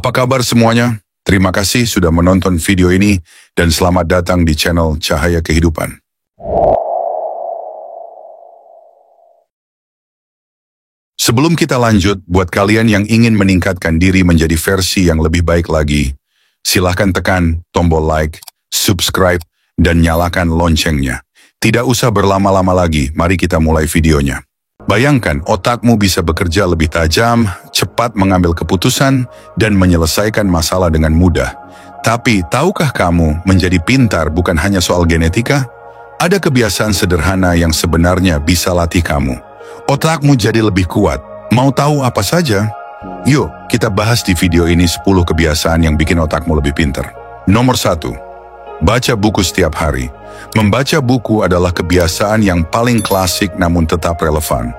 Apa kabar semuanya? Terima kasih sudah menonton video ini dan selamat datang di channel Cahaya Kehidupan. Sebelum kita lanjut, buat kalian yang ingin meningkatkan diri menjadi versi yang lebih baik lagi, silahkan tekan tombol like, subscribe, dan nyalakan loncengnya. Tidak usah berlama-lama lagi, mari kita mulai videonya. Bayangkan otakmu bisa bekerja lebih tajam, cepat mengambil keputusan, dan menyelesaikan masalah dengan mudah. Tapi, tahukah kamu menjadi pintar bukan hanya soal genetika? Ada kebiasaan sederhana yang sebenarnya bisa latih kamu. Otakmu jadi lebih kuat. Mau tahu apa saja? Yuk, kita bahas di video ini 10 kebiasaan yang bikin otakmu lebih pintar. Nomor 1. Baca buku setiap hari. Membaca buku adalah kebiasaan yang paling klasik namun tetap relevan.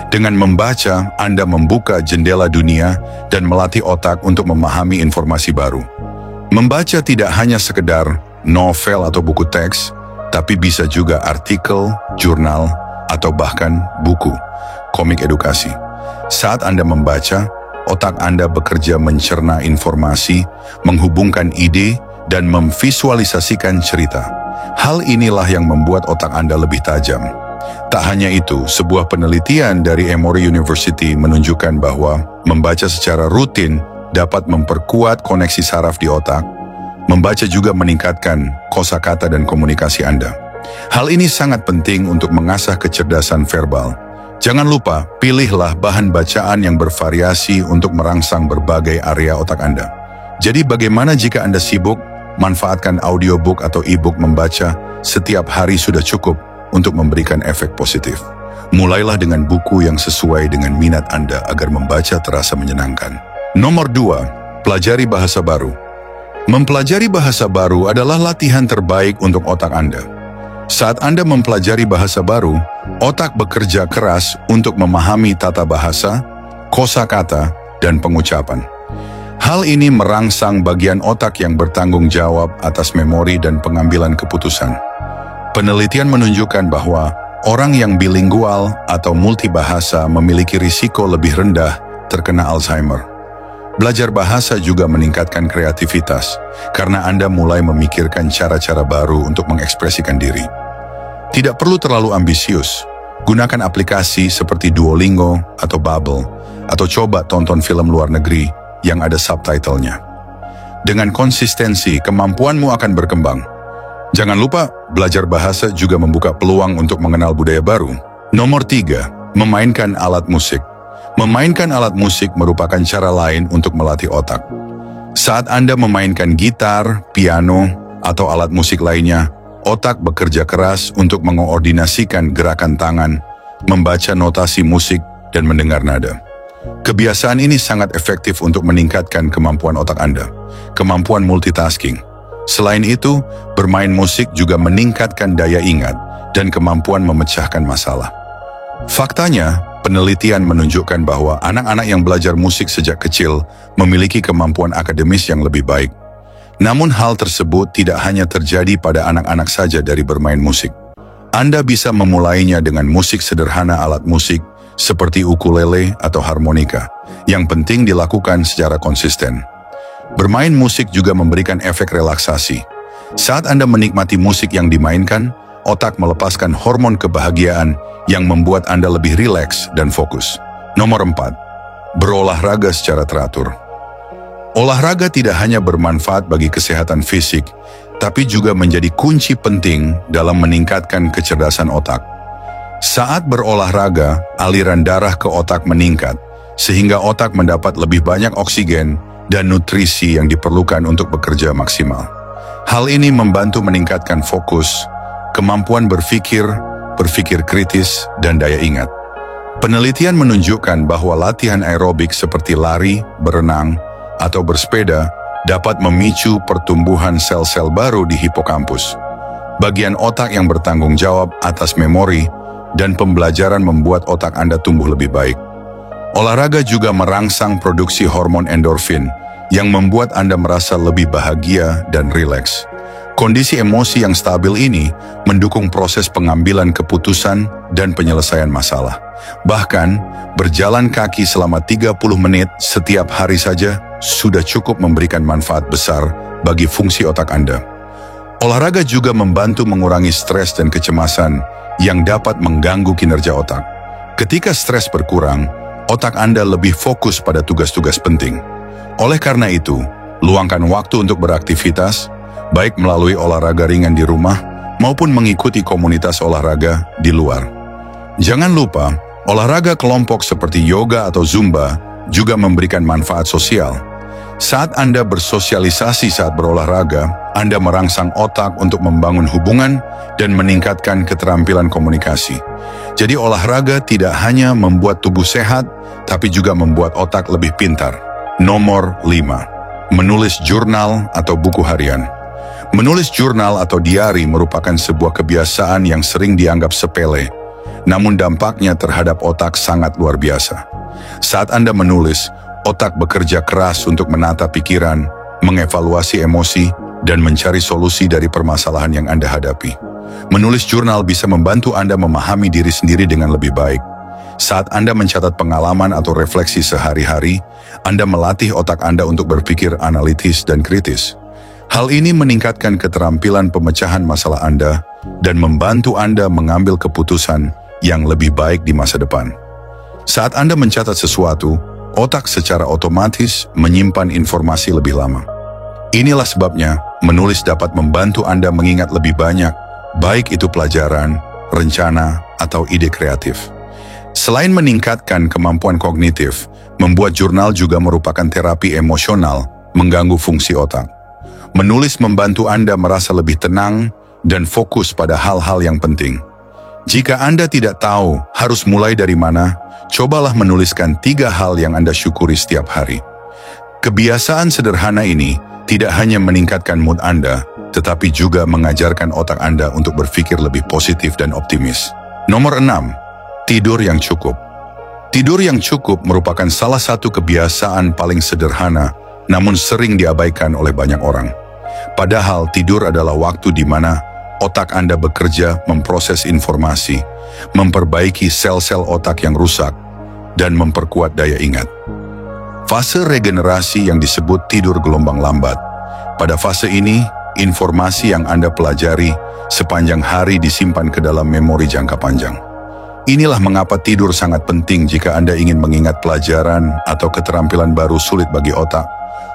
Dengan membaca, Anda membuka jendela dunia dan melatih otak untuk memahami informasi baru. Membaca tidak hanya sekedar novel atau buku teks, tapi bisa juga artikel, jurnal, atau bahkan buku, komik edukasi. Saat Anda membaca, otak Anda bekerja mencerna informasi, menghubungkan ide, dan memvisualisasikan cerita. Hal inilah yang membuat otak Anda lebih tajam. Tak hanya itu, sebuah penelitian dari Emory University menunjukkan bahwa membaca secara rutin dapat memperkuat koneksi saraf di otak. Membaca juga meningkatkan kosakata dan komunikasi Anda. Hal ini sangat penting untuk mengasah kecerdasan verbal. Jangan lupa, pilihlah bahan bacaan yang bervariasi untuk merangsang berbagai area otak Anda. Jadi bagaimana jika Anda sibuk? Manfaatkan audiobook atau e-book membaca setiap hari sudah cukup untuk memberikan efek positif. Mulailah dengan buku yang sesuai dengan minat Anda agar membaca terasa menyenangkan. Nomor 2, pelajari bahasa baru. Mempelajari bahasa baru adalah latihan terbaik untuk otak Anda. Saat Anda mempelajari bahasa baru, otak bekerja keras untuk memahami tata bahasa, kosakata, dan pengucapan. Hal ini merangsang bagian otak yang bertanggung jawab atas memori dan pengambilan keputusan. Penelitian menunjukkan bahwa orang yang bilingual atau multibahasa memiliki risiko lebih rendah terkena Alzheimer. Belajar bahasa juga meningkatkan kreativitas, karena Anda mulai memikirkan cara-cara baru untuk mengekspresikan diri. Tidak perlu terlalu ambisius. Gunakan aplikasi seperti Duolingo atau Babbel, atau coba tonton film luar negeri yang ada subtitlenya. Dengan konsistensi, kemampuanmu akan berkembang. Jangan lupa, belajar bahasa juga membuka peluang untuk mengenal budaya baru. Nomor 3, memainkan alat musik. Memainkan alat musik merupakan cara lain untuk melatih otak. Saat Anda memainkan gitar, piano, atau alat musik lainnya, otak bekerja keras untuk mengoordinasikan gerakan tangan, membaca notasi musik, dan mendengar nada. Kebiasaan ini sangat efektif untuk meningkatkan kemampuan otak Anda, kemampuan multitasking. Selain itu, bermain musik juga meningkatkan daya ingat dan kemampuan memecahkan masalah. Faktanya, penelitian menunjukkan bahwa anak-anak yang belajar musik sejak kecil memiliki kemampuan akademis yang lebih baik. Namun hal tersebut tidak hanya terjadi pada anak-anak saja dari bermain musik. Anda bisa memulainya dengan musik sederhana alat musik seperti ukulele atau harmonika. Yang penting dilakukan secara konsisten. Bermain musik juga memberikan efek relaksasi. Saat Anda menikmati musik yang dimainkan, otak melepaskan hormon kebahagiaan yang membuat Anda lebih rileks dan fokus. Nomor 4, berolahraga secara teratur. Olahraga tidak hanya bermanfaat bagi kesehatan fisik, tapi juga menjadi kunci penting dalam meningkatkan kecerdasan otak. Saat berolahraga, aliran darah ke otak meningkat, sehingga otak mendapat lebih banyak oksigen dan nutrisi yang diperlukan untuk bekerja maksimal. Hal ini membantu meningkatkan fokus, kemampuan berpikir kritis, dan daya ingat. Penelitian menunjukkan bahwa latihan aerobik seperti lari, berenang, atau bersepeda dapat memicu pertumbuhan sel-sel baru di hipokampus. Bagian otak yang bertanggung jawab atas memori dan pembelajaran membuat otak Anda tumbuh lebih baik. Olahraga juga merangsang produksi hormon endorfin yang membuat Anda merasa lebih bahagia dan rileks. Kondisi emosi yang stabil ini mendukung proses pengambilan keputusan dan penyelesaian masalah. Bahkan, berjalan kaki selama 30 menit setiap hari saja sudah cukup memberikan manfaat besar bagi fungsi otak Anda. Olahraga juga membantu mengurangi stres dan kecemasan yang dapat mengganggu kinerja otak. Ketika stres berkurang, otak Anda lebih fokus pada tugas-tugas penting. Oleh karena itu, luangkan waktu untuk beraktivitas, baik melalui olahraga ringan di rumah maupun mengikuti komunitas olahraga di luar. Jangan lupa, olahraga kelompok seperti yoga atau zumba juga memberikan manfaat sosial. Saat Anda bersosialisasi saat berolahraga, Anda merangsang otak untuk membangun hubungan dan meningkatkan keterampilan komunikasi. Jadi olahraga tidak hanya membuat tubuh sehat, tapi juga membuat otak lebih pintar. Nomor 5. Menulis jurnal atau buku harian. Menulis jurnal atau diari merupakan sebuah kebiasaan yang sering dianggap sepele, namun dampaknya terhadap otak sangat luar biasa. Saat Anda menulis, otak bekerja keras untuk menata pikiran, mengevaluasi emosi, dan mencari solusi dari permasalahan yang Anda hadapi. Menulis jurnal bisa membantu Anda memahami diri sendiri dengan lebih baik. Saat Anda mencatat pengalaman atau refleksi sehari-hari, Anda melatih otak Anda untuk berpikir analitis dan kritis. Hal ini meningkatkan keterampilan pemecahan masalah Anda dan membantu Anda mengambil keputusan yang lebih baik di masa depan. Saat Anda mencatat sesuatu, otak secara otomatis menyimpan informasi lebih lama. Inilah sebabnya menulis dapat membantu Anda mengingat lebih banyak, baik itu pelajaran, rencana, atau ide kreatif. Selain meningkatkan kemampuan kognitif, membuat jurnal juga merupakan terapi emosional mengganggu fungsi otak. Menulis membantu Anda merasa lebih tenang dan fokus pada hal-hal yang penting. Jika Anda tidak tahu harus mulai dari mana, cobalah menuliskan 3 hal yang Anda syukuri setiap hari. Kebiasaan sederhana ini tidak hanya meningkatkan mood Anda, tetapi juga mengajarkan otak Anda untuk berpikir lebih positif dan optimis. Nomor 6. Tidur yang cukup. Tidur yang cukup merupakan salah satu kebiasaan paling sederhana, namun sering diabaikan oleh banyak orang. Padahal tidur adalah waktu di mana otak Anda bekerja memproses informasi, memperbaiki sel-sel otak yang rusak, dan memperkuat daya ingat. Fase regenerasi yang disebut tidur gelombang lambat. Pada fase ini, informasi yang Anda pelajari sepanjang hari disimpan ke dalam memori jangka panjang. Inilah mengapa tidur sangat penting jika Anda ingin mengingat pelajaran atau keterampilan baru sulit bagi otak.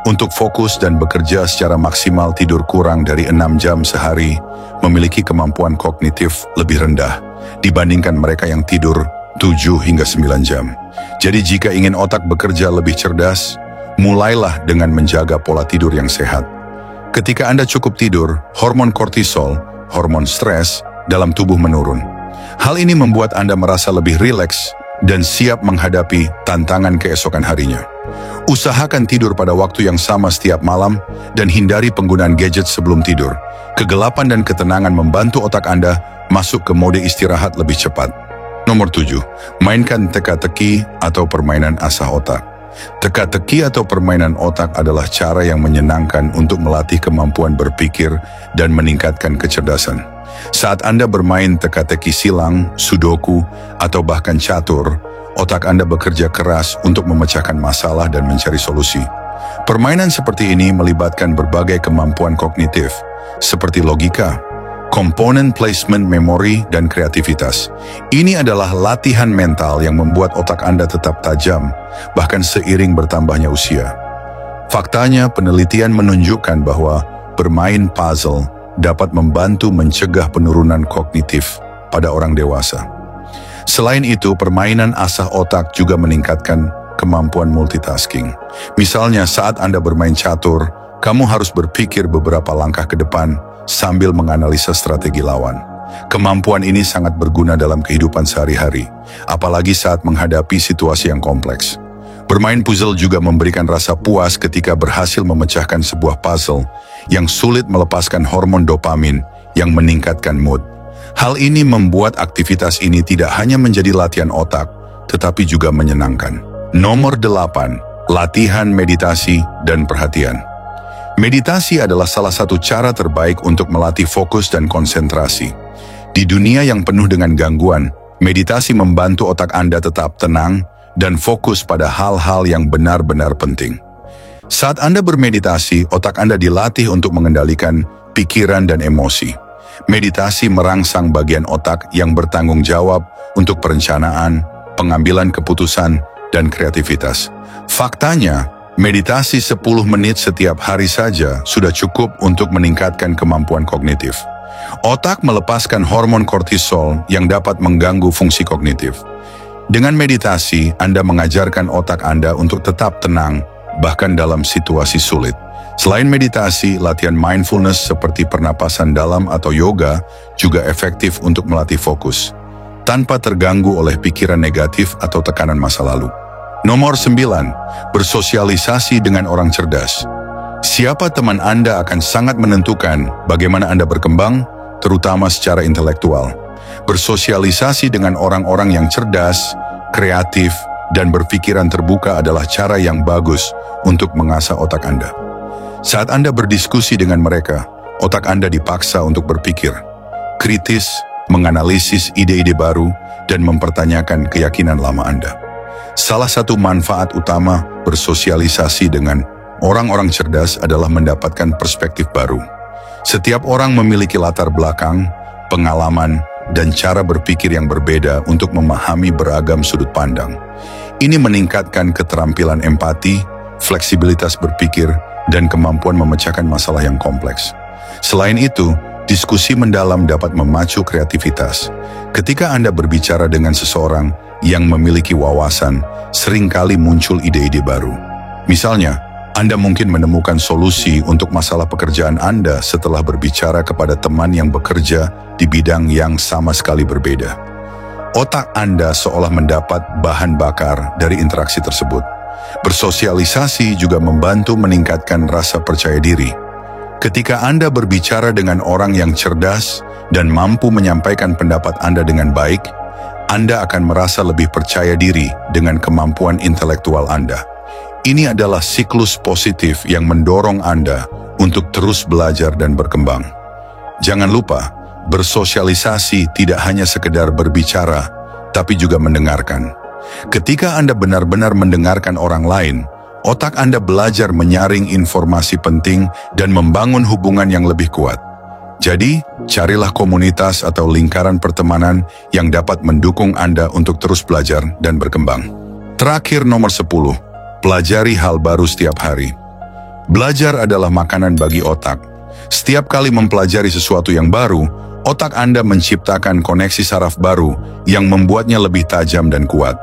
Untuk fokus dan bekerja secara maksimal, tidur kurang dari 6 jam sehari memiliki kemampuan kognitif lebih rendah dibandingkan mereka yang tidur 7 hingga 9 jam. Jadi jika ingin otak bekerja lebih cerdas, mulailah dengan menjaga pola tidur yang sehat. Ketika Anda cukup tidur, hormon kortisol, hormon stres, dalam tubuh menurun. Hal ini membuat Anda merasa lebih rileks dan siap menghadapi tantangan keesokan harinya. Usahakan tidur pada waktu yang sama setiap malam dan hindari penggunaan gadget sebelum tidur. Kegelapan dan ketenangan membantu otak Anda masuk ke mode istirahat lebih cepat. Nomor 7. Mainkan teka-teki atau permainan asah otak. Teka-teki atau permainan otak adalah cara yang menyenangkan untuk melatih kemampuan berpikir dan meningkatkan kecerdasan. Saat Anda bermain teka-teki silang, sudoku, atau bahkan catur, otak Anda bekerja keras untuk memecahkan masalah dan mencari solusi. Permainan seperti ini melibatkan berbagai kemampuan kognitif, seperti logika, komponen placement memori, dan kreativitas. Ini adalah latihan mental yang membuat otak Anda tetap tajam, bahkan seiring bertambahnya usia. Faktanya, penelitian menunjukkan bahwa bermain puzzle dapat membantu mencegah penurunan kognitif pada orang dewasa. Selain itu, permainan asah otak juga meningkatkan kemampuan multitasking. Misalnya, saat Anda bermain catur, kamu harus berpikir beberapa langkah ke depan sambil menganalisa strategi lawan. Kemampuan ini sangat berguna dalam kehidupan sehari-hari, apalagi saat menghadapi situasi yang kompleks. Bermain puzzle juga memberikan rasa puas ketika berhasil memecahkan sebuah puzzle yang sulit melepaskan hormon dopamin yang meningkatkan mood. Hal ini membuat aktivitas ini tidak hanya menjadi latihan otak, tetapi juga menyenangkan. Nomor 8. Latihan meditasi dan perhatian. Meditasi adalah salah satu cara terbaik untuk melatih fokus dan konsentrasi. Di dunia yang penuh dengan gangguan, meditasi membantu otak Anda tetap tenang dan fokus pada hal-hal yang benar-benar penting. Saat Anda bermeditasi, otak Anda dilatih untuk mengendalikan pikiran dan emosi. Meditasi merangsang bagian otak yang bertanggung jawab untuk perencanaan, pengambilan keputusan, dan kreativitas. Faktanya, meditasi 10 menit setiap hari saja sudah cukup untuk meningkatkan kemampuan kognitif. Otak melepaskan hormon kortisol yang dapat mengganggu fungsi kognitif. Dengan meditasi, Anda mengajarkan otak Anda untuk tetap tenang, bahkan dalam situasi sulit. Selain meditasi, latihan mindfulness seperti pernapasan dalam atau yoga juga efektif untuk melatih fokus, tanpa terganggu oleh pikiran negatif atau tekanan masa lalu. Nomor 9, bersosialisasi dengan orang cerdas. Siapa teman Anda akan sangat menentukan bagaimana Anda berkembang, terutama secara intelektual. Bersosialisasi dengan orang-orang yang cerdas, kreatif, dan berpikiran terbuka adalah cara yang bagus untuk mengasah otak Anda. Saat Anda berdiskusi dengan mereka, otak Anda dipaksa untuk berpikir kritis, menganalisis ide-ide baru, dan mempertanyakan keyakinan lama Anda. Salah satu manfaat utama bersosialisasi dengan orang-orang cerdas adalah mendapatkan perspektif baru. Setiap orang memiliki latar belakang, pengalaman, dan cara berpikir yang berbeda untuk memahami beragam sudut pandang. Ini meningkatkan keterampilan empati, fleksibilitas berpikir, dan kemampuan memecahkan masalah yang kompleks. Selain itu, diskusi mendalam dapat memacu kreativitas. Ketika Anda berbicara dengan seseorang yang memiliki wawasan, seringkali muncul ide-ide baru. Misalnya, Anda mungkin menemukan solusi untuk masalah pekerjaan Anda setelah berbicara kepada teman yang bekerja di bidang yang sama sekali berbeda. Otak Anda seolah mendapat bahan bakar dari interaksi tersebut. Bersosialisasi juga membantu meningkatkan rasa percaya diri. Ketika Anda berbicara dengan orang yang cerdas dan mampu menyampaikan pendapat Anda dengan baik, Anda akan merasa lebih percaya diri dengan kemampuan intelektual Anda. Ini adalah siklus positif yang mendorong Anda untuk terus belajar dan berkembang. Jangan lupa, bersosialisasi tidak hanya sekedar berbicara, tapi juga mendengarkan. Ketika Anda benar-benar mendengarkan orang lain, otak Anda belajar menyaring informasi penting dan membangun hubungan yang lebih kuat. Jadi, carilah komunitas atau lingkaran pertemanan yang dapat mendukung Anda untuk terus belajar dan berkembang. Terakhir, nomor 10, pelajari hal baru setiap hari. Belajar adalah makanan bagi otak. Setiap kali mempelajari sesuatu yang baru, otak Anda menciptakan koneksi saraf baru yang membuatnya lebih tajam dan kuat.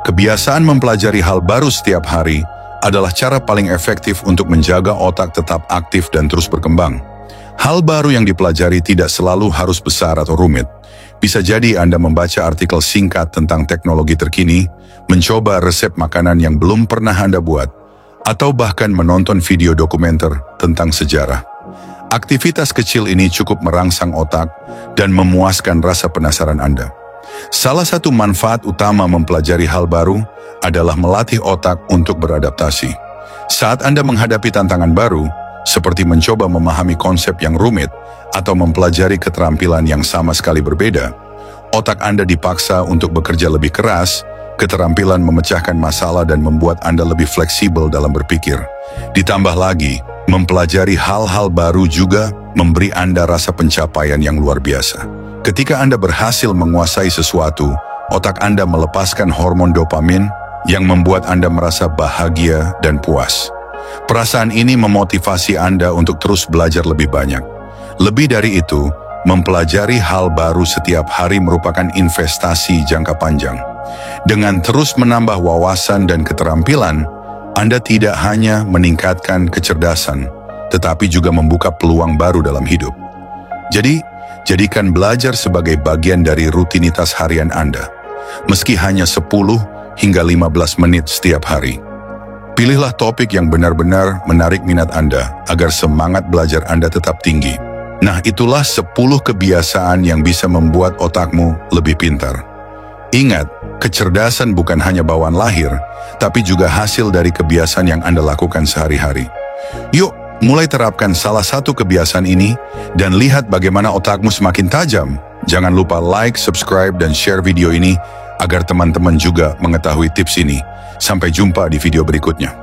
Kebiasaan mempelajari hal baru setiap hari adalah cara paling efektif untuk menjaga otak tetap aktif dan terus berkembang. Hal baru yang dipelajari tidak selalu harus besar atau rumit. Bisa jadi Anda membaca artikel singkat tentang teknologi terkini, mencoba resep makanan yang belum pernah Anda buat, atau bahkan menonton video dokumenter tentang sejarah. Aktivitas kecil ini cukup merangsang otak dan memuaskan rasa penasaran Anda. Salah satu manfaat utama mempelajari hal baru adalah melatih otak untuk beradaptasi. Saat Anda menghadapi tantangan baru, seperti mencoba memahami konsep yang rumit atau mempelajari keterampilan yang sama sekali berbeda, otak Anda dipaksa untuk bekerja lebih keras, keterampilan memecahkan masalah dan membuat Anda lebih fleksibel dalam berpikir. Ditambah lagi, mempelajari hal-hal baru juga memberi Anda rasa pencapaian yang luar biasa. Ketika Anda berhasil menguasai sesuatu, otak Anda melepaskan hormon dopamin yang membuat Anda merasa bahagia dan puas. Perasaan ini memotivasi Anda untuk terus belajar lebih banyak. Lebih dari itu, mempelajari hal baru setiap hari merupakan investasi jangka panjang. Dengan terus menambah wawasan dan keterampilan, Anda tidak hanya meningkatkan kecerdasan, tetapi juga membuka peluang baru dalam hidup. Jadi, jadikan belajar sebagai bagian dari rutinitas harian Anda, meski hanya 10 hingga 15 menit setiap hari. Pilihlah topik yang benar-benar menarik minat Anda agar semangat belajar Anda tetap tinggi. Nah, itulah 10 kebiasaan yang bisa membuat otakmu lebih pintar. Ingat, kecerdasan bukan hanya bawaan lahir, tapi juga hasil dari kebiasaan yang Anda lakukan sehari-hari. Yuk, mulai terapkan salah satu kebiasaan ini dan lihat bagaimana otakmu semakin tajam. Jangan lupa like, subscribe, dan share video ini agar teman-teman juga mengetahui tips ini. Sampai jumpa di video berikutnya.